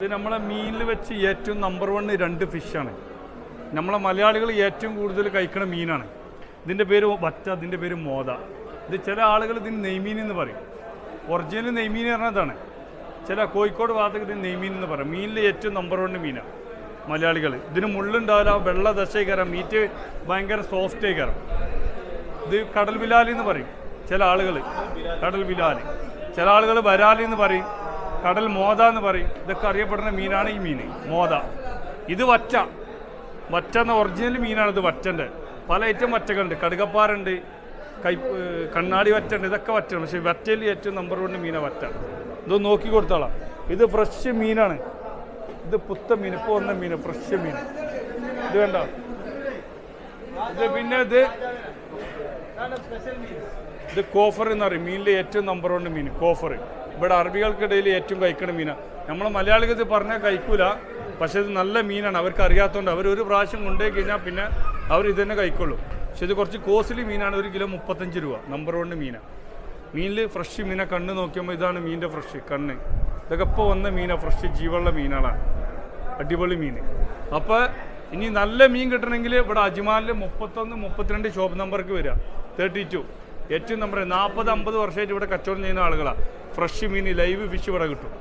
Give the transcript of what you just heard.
ഇത് നമ്മളെ മീനിൽ വെച്ച് ഏറ്റവും നമ്പർ 1 2 ഫിഷാണ്. നമ്മളെ മലയാളികൾ ഏറ്റവും കൂടുതൽ കഴിക്കുന്ന മീനാണ്. ഇതിൻ്റെ പേര് വറ്റ, ഇതിൻ്റെ പേര് മോത. ഇത് ചില ആളുകൾ ഇതിന് നെയ്മീൻ എന്ന് പറയും. ഒറിജിനൽ നെയ്മീൻ പറഞ്ഞതാണ്. ചില കോഴിക്കോട് ഭാഗത്തേക്ക് ഇതിന് നെയ്മീൻ എന്ന് പറയും. മീനിൽ ഏറ്റവും നമ്പർ 1 മീനാണ് മലയാളികൾ. ഇതിന് മുള്ളുണ്ടാവില്ല, വെള്ള ദശയ്ക്കരം, മീറ്റ് ഭയങ്കര സോഫ്റ്റേക്കരം. ഇത് കടൽ ബിലാലി എന്ന് പറയും ചില ആളുകൾ. കടൽ ബിലാലി, ചില ആളുകൾ വരാലി എന്ന് പറയും, കടൽ മോത എന്ന് പറയും. ഇതൊക്കെ അറിയപ്പെടുന്ന മീനാണ് ഈ മീൻ മോത. ഇത് വറ്റ. വറ്റ എന്ന ഒറിജിനൽ മീനാണ് ഇത്. വറ്റൻ്റെ പല ഐറ്റം വറ്റകളുണ്ട്. കടുകപ്പാറുണ്ട്, കണ്ണാടി വറ്റ ഉണ്ട്. ഇതൊക്കെ വറ്റയാണ്. പക്ഷേ വറ്റയിൽ ഏറ്റവും നമ്പർ 1 മീനാണ് വറ്റ. ഇതൊന്ന് നോക്കി കൊടുത്തോളാം. ഇത് ഫ്രഷ് മീനാണ്. ഇത് പുത്ത മീൻ, ഇപ്പോൾ വന്ന മീൻ, ഫ്രഷ് മീൻ. ഇത് വേണ്ട. ഇത് പിന്നെ ഇത് കോഫർ എന്ന് പറയും. മീനിലെ ഏറ്റവും നമ്പർ 1 മീൻ കോഫർ. ഇവിടെ അറബികൾക്കിടയിൽ ഏറ്റവും കഴിക്കുന്ന മീനാണ്. നമ്മൾ മലയാളികൾ ഇത് പറഞ്ഞാൽ കഴിക്കൂല, പക്ഷേ ഇത് നല്ല മീനാണ്. അവർക്ക് അറിയാത്തതുകൊണ്ട് അവർ ഒരു പ്രാവശ്യം കൊണ്ടുപോയി കഴിഞ്ഞാൽ പിന്നെ അവർ ഇത് തന്നെ കഴിക്കുള്ളൂ. പക്ഷെ ഇത് കുറച്ച് കോസ്റ്റ്ലി മീനാണ്. 1 കിലോ 35 രൂപ. നമ്പർ 1 മീനാണ്. മീനിൽ ഫ്രഷ് മീനെ കണ്ണ് നോക്കിയുമ്പോൾ ഇതാണ് മീനിൻ്റെ ഫ്രഷ് കണ്ണ്. ഇതൊക്കെ ഇപ്പോൾ വന്ന മീനാണ്, ഫ്രഷ് ജീവനുള്ള മീനുകളാണ്. അടിപൊളി മീൻ. അപ്പോൾ ഇനി നല്ല മീൻ കിട്ടണമെങ്കിൽ ഇവിടെ അജ്മാലിൽ 31 32 ഷോപ്പ് നമ്പർക്ക് വരിക. 32 ഏറ്റവും നമ്പർ. 40-50 വർഷമായിട്ട് ഇവിടെ കച്ചവടം ചെയ്യുന്ന ആളുകളാണ്. ഫ്രഷ് മീൻ, ലൈവ് ഫിഷ് ഇവിടെ കിട്ടും.